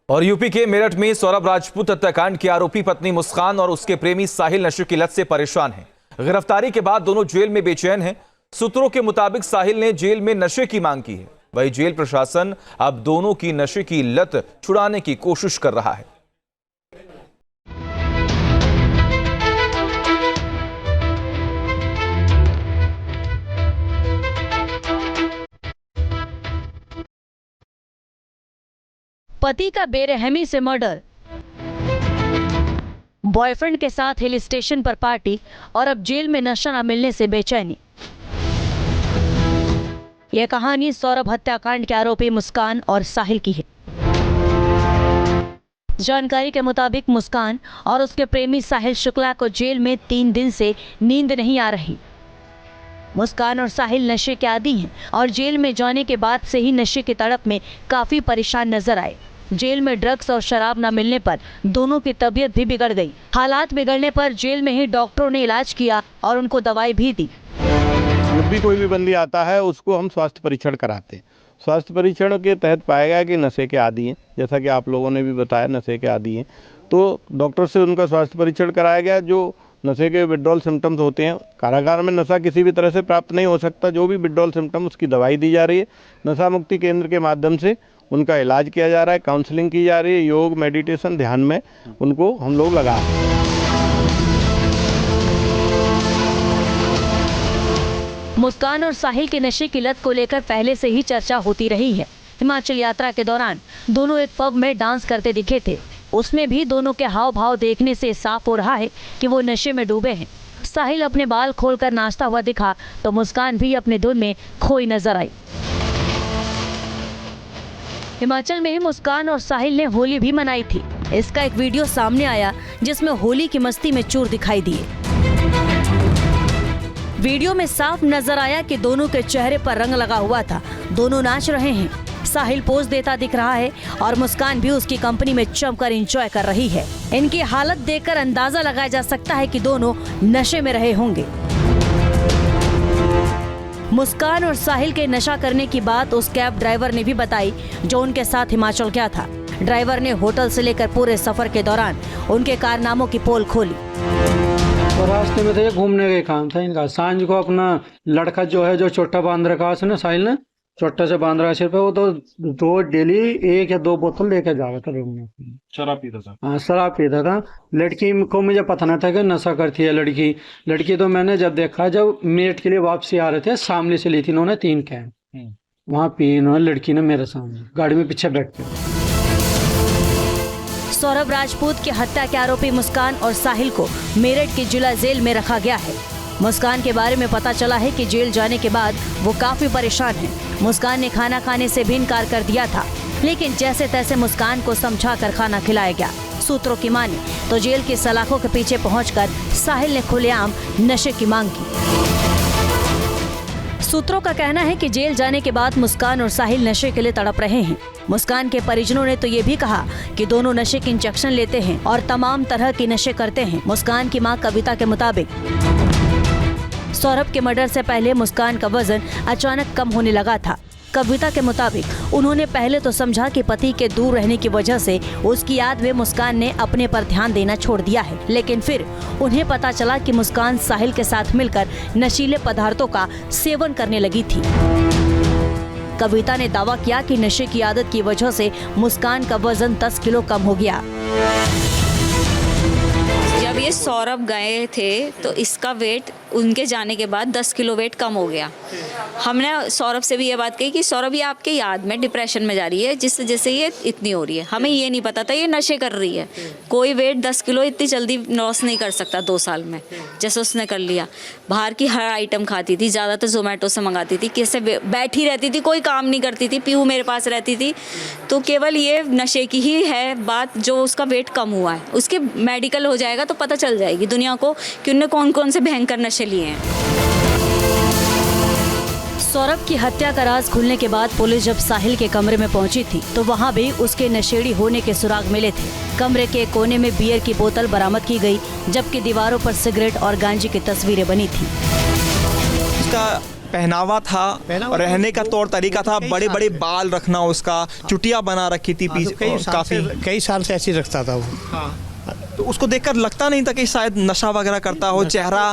और यूपी के मेरठ में सौरभ राजपूत हत्याकांड की आरोपी पत्नी मुस्कान और उसके प्रेमी साहिल नशे की लत से परेशान हैं। गिरफ्तारी के बाद दोनों जेल में बेचैन हैं। सूत्रों के मुताबिक साहिल ने जेल में नशे की मांग की है। वही जेल प्रशासन अब दोनों की नशे की लत छुड़ाने की कोशिश कर रहा है। पति का बेरहमी से मर्डर, बॉयफ्रेंड के साथ हिल स्टेशन पर पार्टी और अब जेल में नशा न मिलने से बेचैनी। यह कहानी सौरभ हत्याकांड के आरोपी मुस्कान और साहिल की है। जानकारी के मुताबिक मुस्कान और उसके प्रेमी साहिल शुक्ला को जेल में 3 दिन से नींद नहीं आ रही। मुस्कान और साहिल नशे के आदी हैं और जेल में जाने के बाद से ही नशे की तड़प में काफी परेशान नजर आए। जेल में ड्रग्स और शराब न मिलने पर दोनों की तबीयत भी बिगड़ गई। हालात बिगड़ने पर जेल में ही डॉक्टरों ने इलाज किया और उनको दवाई भी दी। जब भी कोई भी बंदी आता है उसको हम स्वास्थ्य परीक्षण कराते हैं। स्वास्थ्य परीक्षण के तहत पाया गया कि नशे के आदी हैं, जैसा कि आप लोगों ने भी बताया नशे के आदी हैं, तो डॉक्टर से उनका स्वास्थ्य परीक्षण कराया गया। जो नशे के विड्रॉल सिम्टम्स होते हैं, कारागार में नशा किसी भी तरह से प्राप्त नहीं हो सकता। जो भी विड्रॉल सिम्टम, उसकी दवाई दी जा रही है। नशा मुक्ति केंद्र के माध्यम से उनका इलाज किया जा रहा है, काउंसलिंग की जा रही है, योग मेडिटेशन ध्यान में उनको हम लोग लगा रहे हैं। मुस्कान और साहिल के नशे की लत को लेकर पहले से ही चर्चा होती रही है। हिमाचल यात्रा के दौरान दोनों एक पब में डांस करते दिखे थे। उसमें भी दोनों के हाव भाव देखने से साफ हो रहा है कि वो नशे में डूबे हैं। साहिल अपने बाल खोलकर नाचता हुआ दिखा तो मुस्कान भी अपने धुन में खोई नजर आई। हिमाचल में ही मुस्कान और साहिल ने होली भी मनाई थी। इसका एक वीडियो सामने आया जिसमें होली की मस्ती में चूर दिखाई दिए। वीडियो में साफ नजर आया कि दोनों के चेहरे पर रंग लगा हुआ था। दोनों नाच रहे हैं। साहिल पोज देता दिख रहा है और मुस्कान भी उसकी कंपनी में जमकर एंजॉय कर रही है। इनकी हालत देखकर अंदाजा लगाया जा सकता है कि दोनों नशे में रहे होंगे। मुस्कान और साहिल के नशा करने की बात उस कैब ड्राइवर ने भी बताई जो उनके साथ हिमाचल गया था। ड्राइवर ने होटल से लेकर पूरे सफर के दौरान उनके कारनामों की पोल खोली। तो रास्ते में थे, घूमने का काम था इनका। सांझ को अपना लड़का जो है, जो चोटा बांध रखा उसने, साहिल ने चोटा से बांध रखा सिर पे, वो तो रोज डेली 1 या 2 बोतल लेकर जा रहा था रूम में। शराब पीता था। हाँ, शराब पीता था। लड़की को मुझे पता नहीं था कि नशा करती है लड़की तो मैंने जब देखा, जब मेरठ के लिए वापसी आ रहे थे, सामने से ली थी इन्होंने 3 कैन। वहाँ पी इन्होंने, लड़की ने मेरे सामने गाड़ी में पीछे बैठ के। सौरभ राजपूत की हत्या के आरोपी मुस्कान और साहिल को मेरठ की जिला जेल में रखा गया है। मुस्कान के बारे में पता चला है कि जेल जाने के बाद वो काफी परेशान है। मुस्कान ने खाना खाने से भी इनकार कर दिया था, लेकिन जैसे तैसे मुस्कान को समझाकर खाना खिलाया गया। सूत्रों की माने तो जेल की सलाखों के पीछे पहुंचकर साहिल ने खुलेआम नशे की मांग की। सूत्रों का कहना है कि जेल जाने के बाद मुस्कान और साहिल नशे के लिए तड़प रहे हैं। मुस्कान के परिजनों ने तो ये भी कहा कि दोनों नशे के इंजेक्शन लेते हैं और तमाम तरह की नशे करते हैं। मुस्कान की मां कविता के मुताबिक सौरभ के मर्डर से पहले मुस्कान का वजन अचानक कम होने लगा था। कविता के मुताबिक उन्होंने पहले तो समझा कि पति के दूर रहने की वजह से उसकी याद में मुस्कान ने अपने पर ध्यान देना छोड़ दिया है, लेकिन फिर उन्हें पता चला कि मुस्कान साहिल के साथ मिलकर नशीले पदार्थों का सेवन करने लगी थी। कविता ने दावा किया कि नशे की आदत की वजह से मुस्कान का वजन 10 किलो कम हो गया। जब ये सौरभ गए थे तो इसका वेट उनके जाने के बाद 10 किलो वेट कम हो गया। हमने सौरभ से भी ये बात कही कि सौरभ ये आपके याद में डिप्रेशन में जा रही है, जिससे जैसे ये इतनी हो रही है। हमें ये नहीं पता था ये नशे कर रही है। कोई वेट 10 किलो इतनी जल्दी लॉस नहीं कर सकता 2 साल में, जैसे उसने कर लिया। बाहर की हर आइटम खाती थी, ज़्यादातर जोमेटो से मंगाती थी, कैसे बैठी रहती थी, कोई काम नहीं करती थी। पीहू मेरे पास रहती थी। तो केवल ये नशे की ही है बात जो उसका वेट कम हुआ है। उसके मेडिकल हो जाएगा तो पता चल जाएगी दुनिया को कि उनने कौन कौन से भयंकर नशे लिए हैं। सौरभ की हत्या का राज खुलने के बाद पुलिस जब साहिल के कमरे में पहुंची थी तो वहां भी उसके नशेड़ी होने के सुराग मिले थे। कमरे के कोने में बियर की बोतल बरामद की गई, जबकि दीवारों पर सिगरेट और गांजे की तस्वीरें बनी थी। इसका पहनावा था, रहने का तौर तरीका था, बड़े बड़े बाल रखना, उसका चुटिया बना रखी थी पीछे काफी। कई साल से ऐसे ही रखता था वो। तो उसको देखकर लगता नहीं था कि शायद नशा वगैरह करता हो? चेहरा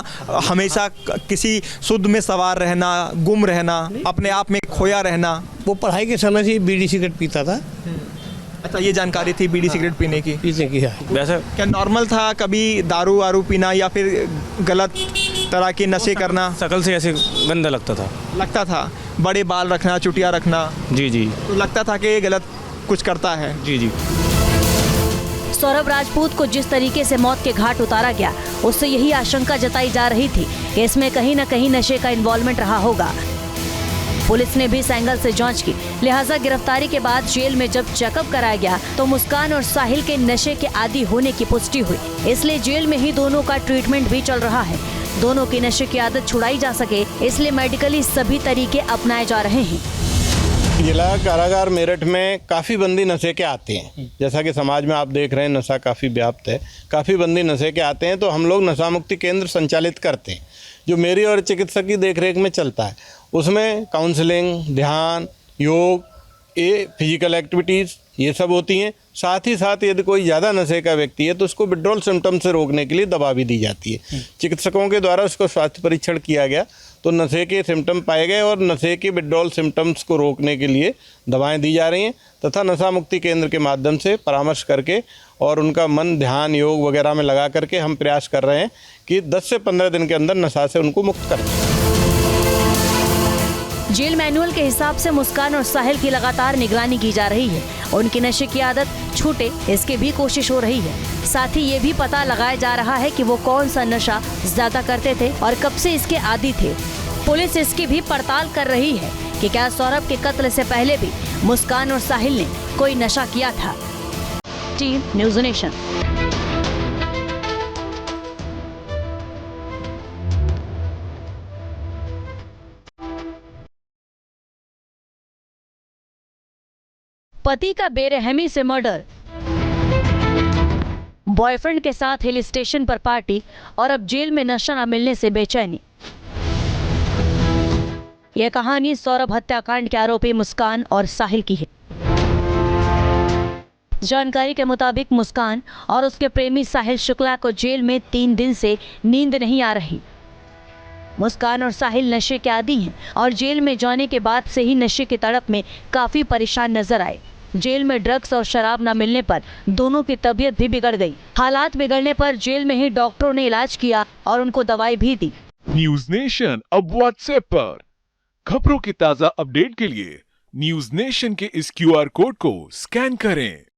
हमेशा किसी शुद्ध में सवार रहना, गुम रहना, अपने आप में खोया रहना। वो पढ़ाई के समय से बीड़ी सिगरेट पीता था। अच्छा, ये जानकारी थी बीड़ी सिगरेट पीने की? पीने की है। वैसे क्या नॉर्मल था? कभी दारू वारू पीना या फिर गलत तरह के नशे करना? शकल से ऐसे गंदा लगता था। बड़े बाल रखना, चुटिया रखना, जी जी तो लगता था कि ये गलत कुछ करता है। जी जी। सौरभ राजपूत को जिस तरीके से मौत के घाट उतारा गया, उससे यही आशंका जताई जा रही थी कि इसमें कहीं न कहीं नशे का इन्वॉल्वमेंट रहा होगा। पुलिस ने भी इस एंगल से जांच की, लिहाजा गिरफ्तारी के बाद जेल में जब चेकअप कराया गया तो मुस्कान और साहिल के नशे के आदी होने की पुष्टि हुई। इसलिए जेल में ही दोनों का ट्रीटमेंट भी चल रहा है। दोनों की नशे की आदत छुड़ाई जा सके, इसलिए मेडिकली सभी तरीके अपनाए जा रहे हैं। जिला कारागार मेरठ में काफ़ी बंदी नशे के आते हैं। जैसा कि समाज में आप देख रहे हैं नशा काफ़ी व्याप्त है, काफ़ी बंदी नशे के आते हैं। तो हम लोग नशा मुक्ति केंद्र संचालित करते हैं, जो मेरी और चिकित्सक की देखरेख में चलता है। उसमें काउंसलिंग, ध्यान, योग, ये फिजिकल एक्टिविटीज़ ये सब होती हैं। साथ ही साथ यदि कोई ज़्यादा नशे का व्यक्ति है तो उसको विड्रॉल सिम्टम्स से रोकने के लिए दवा भी दी जाती है। चिकित्सकों के द्वारा उसको स्वास्थ्य परीक्षण किया गया तो नशे के सिम्टम पाए गए और नशे के विड्रॉल सिम्टम्स को रोकने के लिए दवाएं दी जा रही हैं तथा नशा मुक्ति केंद्र के माध्यम से परामर्श करके और उनका मन, ध्यान, योग वगैरह में लगा करके हम प्रयास कर रहे हैं कि 10 से 15 दिन के अंदर नशा से उनको मुक्त कर दें। जेल मैनुअल के हिसाब से मुस्कान और साहिल की लगातार निगरानी की जा रही है। उनकी नशे की आदत छूटे, इसकी भी कोशिश हो रही है। साथ ही ये भी पता लगाया जा रहा है कि वो कौन सा नशा ज्यादा करते थे और कब से इसके आदी थे। पुलिस इसकी भी पड़ताल कर रही है कि क्या सौरभ के कत्ल से पहले भी मुस्कान और साहिल ने कोई नशा किया था। Team news nation. पति का बेरहमी से मर्डर, बॉयफ्रेंड के साथ हिल स्टेशन पर पार्टी और अब जेल में नशा न मिलने से बेचैनी। यह कहानी सौरभ हत्याकांड के आरोपी मुस्कान और साहिल की है। जानकारी के मुताबिक मुस्कान और उसके प्रेमी साहिल शुक्ला को जेल में 3 दिन से नींद नहीं आ रही। मुस्कान और साहिल नशे के आदी हैं और जेल में जाने के बाद से ही नशे की तड़प में काफी परेशान नजर आए। जेल में ड्रग्स और शराब न मिलने पर दोनों की तबीयत भी बिगड़ गई। हालात बिगड़ने पर जेल में ही डॉक्टरों ने इलाज किया और उनको दवाई भी दी। न्यूज नेशन अब व्हाट्सएप पर खबरों की ताजा अपडेट के लिए न्यूज नेशन के इस QR कोड को स्कैन करें।